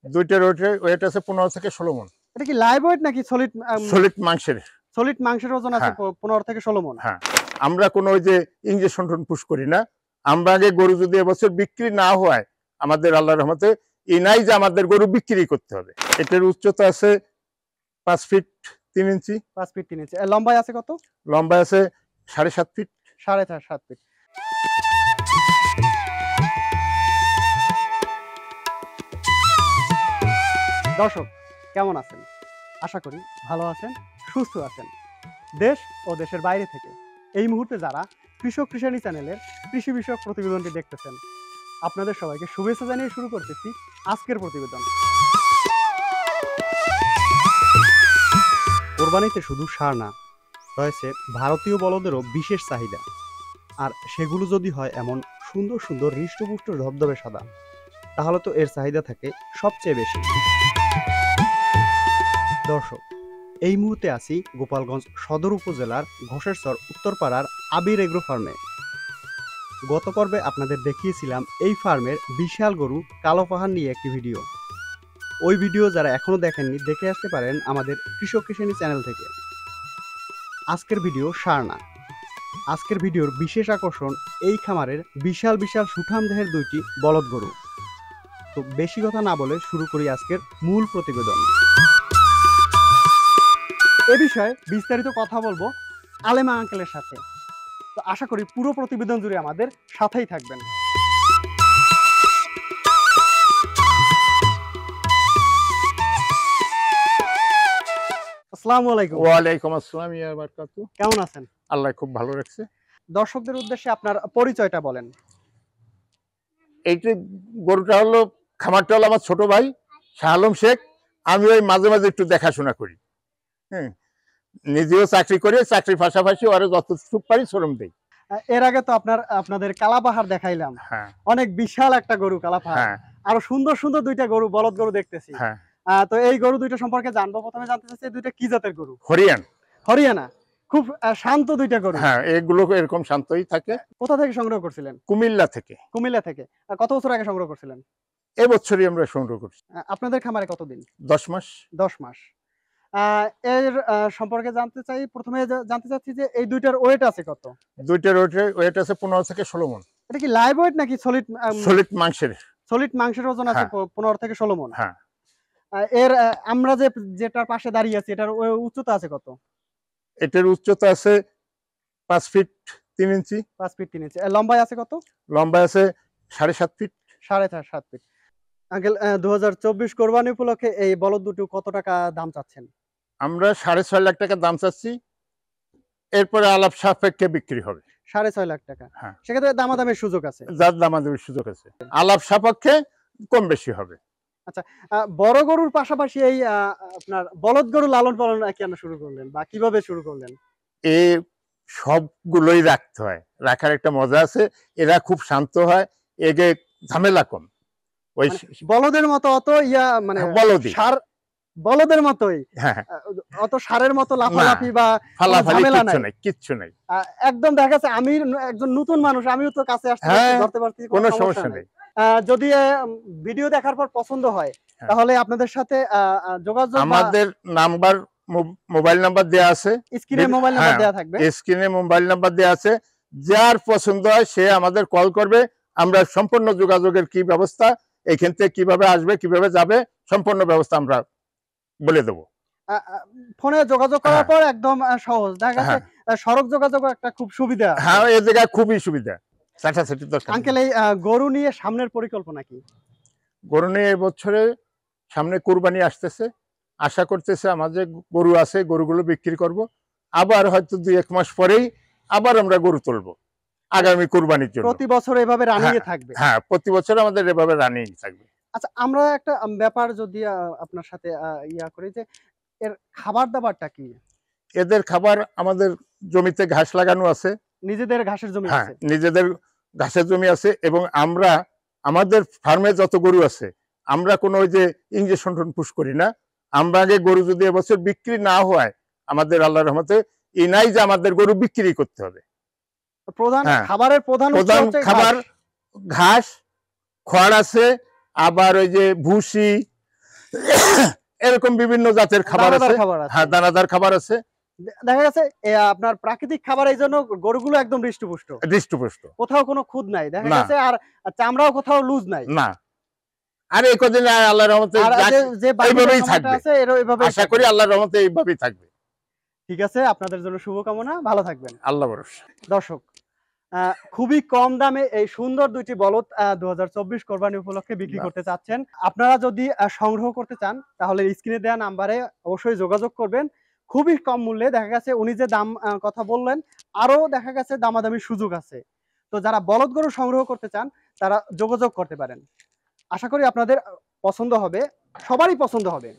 দুইটার ওয়েট আছে 15 থেকে 16 মণ। এটা কি লাইভ ওয়েট নাকি সলিড? সলিড মাংসের। সলিড মাংসের ওজন আছে 15 থেকে 16 মণ। হ্যাঁ, আমরা কোনো ওই যে ইনজেকশন পুশ করি না। আমরা আগে গরু যদি এবছর বিক্রি না হয়, আমাদের আল্লাহর রহমতে এই নাই যে আমাদের গরু বিক্রি করতে হবে। এটার উচ্চতা আছে 5 ফিট 3 ইঞ্চি। 5 ফিট 3 ইঞ্চি। লম্বায় আছে কত? লম্বায় আছে 7.5 ফিট। 7.5 ফিট। দর্শক কেমন আছেন? আশা করি ভালো আছেন, সুস্থ আছেন। দেশ ও দেশের বাইরে থেকে এই মুহূর্তে যারা কৃষক কৃষানি চ্যানেলের কৃষি বিষয়ক প্রতিবেদনটি দেখতেছেন, আপনাদের সবাইকে শুভেচ্ছা জানিয়ে শুরু করতেছি আজকের প্রতিবেদন। কোরবানিতে শুধু ষাঁড় না, রয়েছে ভারতীয় বলদেরও বিশেষ চাহিদা। আর সেগুলো যদি হয় এমন সুন্দর সুন্দর হৃষ্টপুষ্ট ধবধবে সাদা, তাহলে তো এর চাহিদা থাকে সবচেয়ে বেশি। দর্শক, এই মুহূর্তে আছি গোপালগঞ্জ সদর উপজেলার ঘোষেরচর উত্তরপাড়ার আবির এগ্রো ফার্মে। গত পর্বে আপনাদের দেখিয়েছিলাম এই ফার্মের বিশাল গরু কালো পাহাড় নিয়ে একটি ভিডিও। ওই ভিডিও যারা এখনো দেখেননি, দেখে আসতে পারেন আমাদের কৃষক কৃষানি চ্যানেল থেকে। আজকের ভিডিও ষাঁড় না, আজকের ভিডিওর বিশেষ আকর্ষণ এই খামারের বিশাল বিশাল সুঠাম দেহের দুইটি বলদ গরু। তো বেশি কথা না বলে শুরু করি আজকের মূল প্রতিবেদন। এ বিষয়ে বিস্তারিত কথা বলবো আলেমা আঙ্কেলের সাথে। তো আশা করি পুরো প্রতিবেদন জুড়ে আমাদের সাথেই থাকবেন। আসসালামু আলাইকুম। ওয়ালাইকুম আসসালাম ইয়া বারাকাতু। কেমন আছেন? আল্লাহ খুব ভালো রাখছে। দর্শকদের উদ্দেশ্যে আপনার পরিচয়টা বলেন। এইটা গরুটা হলো, খামারটা হলো আমার ছোট ভাই শাহ আলম শেখ। আমি ওই মাঝে মাঝে একটু দেখাশোনা করি। হ্যাঁ, নিজেও চাকরি করি, চাকরির পাশাপাশি ওরা যতটুকু পারি শ্রম দেই। এর আগে তো আপনাদের কালাপাহাড় দেখাইলাম। হ্যাঁ, অনেক বিশাল একটা গরু কালাপাহাড়। হ্যাঁ, আরো সুন্দর সুন্দর দুইটা গরু, বলদ গরু দেখতেছি। হ্যাঁ। তো এই গরু দুইটা সম্পর্কে জানবো। প্রথমে জানতে চাচ্ছি এই দুইটা কি জাতের গরু? হরিয়ান। হরিয়ানা। খুব শান্ত দুইটা গরু। হ্যাঁ, এগুলো এরকম শান্তই থাকে। কোথা থেকে সংগ্রহ করছিলেন? কুমিল্লা থেকে। কুমিল্লা থেকে। কত বছর আগে সংগ্রহ করছিলেন? এবছরই আমরা সংগ্রহ করছি। আপনাদের খামারে কতদিন? 10 মাস। 10 মাস। এর সম্পর্কে জানতে চাই। প্রথমে জানতে চাচ্ছি যে এই দুইটার ওয়েট আছে কত? দুইটার ওয়েট আছে 15 থেকে 16 মণ। এটা কি লাইভ ওয়েট নাকি সলিড? সলিড মাংসের। সলিড মাংসের ওজন আছে 15 থেকে 16 মণ। হ্যাঁ। এর আমরা যেটার পাশে দাঁড়িয়ে আছি, এটার উচ্চতা আছে কত? এটার উচ্চতা আছে 5 ফিট 3 ইঞ্চি। 5 ফিট 3 ইঞ্চি। লম্বায় আছে কত? লম্বায় আছে 7.5 ফিট। 7.5 ফিট। আঙ্কেল, 2024 কোরবানি উপলক্ষে এই বলদ দুটো কত টাকা দাম চাচ্ছেন? আমরা 6.5 লাখ টাকা দাম চাচ্ছি। এরপরে আলাপ সাপেক্ষে বিক্রি হবে। 6.5 লাখ টাকা। হ্যাঁ, সেক্ষেত্রে দামাদামের সুযোগ আছে? যার দামাদামির সুযোগ আছে, আলাপ সাপেক্ষে কম বেশি হবে। আচ্ছা, বড় গরুর পাশাপাশি এই আপনার বলদ গরু লালন পালন কেন শুরু করলেন বা কিভাবে শুরু করলেন? এই সবগুলোই রাখতে হয়, রাখার একটা মজা আছে। এরা খুব শান্ত হয়, এগে ঝামেলা কম। ওই বলদের মতো অত মানে বলদি বলদের মতোই। হ্যাঁ, অত সারের মতো লাফালাফি বা ঝামেলা নাই, কিচ্ছু নাই। একদম দেখা যাচ্ছে আমি একজন নতুন মানুষ, আমিও তো কাছে আসতে ধরতে পারছি, কোনো সমস্যা নেই। যদি ভিডিও দেখার পর পছন্দ হয় তাহলে আপনাদের সাথে যোগাযোগ, আমাদের নাম্বার, মোবাইল নাম্বার দেয়া আছে স্ক্রিনে, মোবাইল নাম্বার দেয়া থাকবে, স্ক্রিনে মোবাইল নাম্বার দেয়া আছে। যার পছন্দ হয় সে আমাদের কল করবে। আমরা সম্পূর্ণ যোগাযোগের কি ব্যবস্থা, এখান থেকে কিভাবে আসবে, কিভাবে যাবে, সম্পূর্ণ ব্যবস্থা আমরা বলে দেবো। ফোনে যোগাযোগ করার পর একদম সহজ। দেখা গেছে সড়ক যোগাযোগ একটা খুব সুবিধা। হ্যাঁ, এই জায়গায় খুবই সুবিধা। আঙ্কেল, এই গরু নিয়ে সামনের পরিকল্পনা কি? গরু নিয়ে এবছরে সামনে কুরবানি আসতেছে, আশা করতেছে আমাদের গরু আছে, গরুগুলো বিক্রি করব। আবার হয়তো 2-1 মাস পরেই আবার আমরা গরু তুলবো আগামী কুরবানির জন্য। প্রতি বছর এভাবে রানিং থাকবে? হ্যাঁ, প্রতি বছর আমাদের এভাবে রানিং থাকবে। আচ্ছা, আমরা একটা ব্যাপার যদি আপনার সাথে করি যে এর খাবার দাবারটা কি? এদের খাবার আমাদের জমিতে ঘাস লাগানো আছে। নিজেদের ঘাসের জমি আছে? নিজেদের ঘাসের জমি আছে। এবং আমরা আমাদের ফার্মে যত গরু আছে, আমরা কোনো ওই যে ইনজেকশন পুশ করি না। আমরা আগে গরু যদি এবছর বিক্রি না হয়, আমাদের আল্লাহর রহমতে এই নাই যে আমাদের গরু বিক্রি করতে হবে। প্রধান খাবারের প্রধান খাবার ঘাস, খড় আছে, আবার ওই যে ভুসি, এরকম বিভিন্ন জাতের খাবার দানাদার আছে। খাবার আছে। হ্যাঁ, দানাদার খাবার আছে, দেখা গেছে আপনার প্রাকৃতিক খাবার, এই জন্য গরুগুলো একদম হৃষ্টপুষ্ট, হৃষ্টপুষ্ট। কোথাও কোনো খুদ নাই দেখা না। গেছে, আর চামড়াও কোথাও লুজ নাই। না, আর এই কদিন আল্লাহর রহমতে আর যে এইভাবেই সময়টা থাকবে, আছে এইভাবে আশা করি আল্লাহর রহমতে এইভাবেই থাকবে। ঠিক আছে, আপনাদের জন্য শুভকামনা, ভালো থাকবেন। আল্লাহ ভরসা। দর্শক, খুবই কম দামে এই সুন্দর দুইটি বলদ 2024 কোরবানি উপলক্ষে বিক্রি বাহ। করতে চাচ্ছেন। আপনারা যদি সংগ্রহ করতে চান তাহলে স্ক্রিনে দেওয়া নাম্বারে অবশ্যই যোগাযোগ করবেন। খুবই কম মূল্যে, দেখা গেছে উনি যে দাম কথা বললেন, আরো দেখা গেছে দামাদামির সুযোগ আছে। তো যারা বলদ গরু সংগ্রহ করতে চান তারা যোগাযোগ করতে পারেন। আশা করি আপনাদের পছন্দ হবে, সবারই পছন্দ হবে।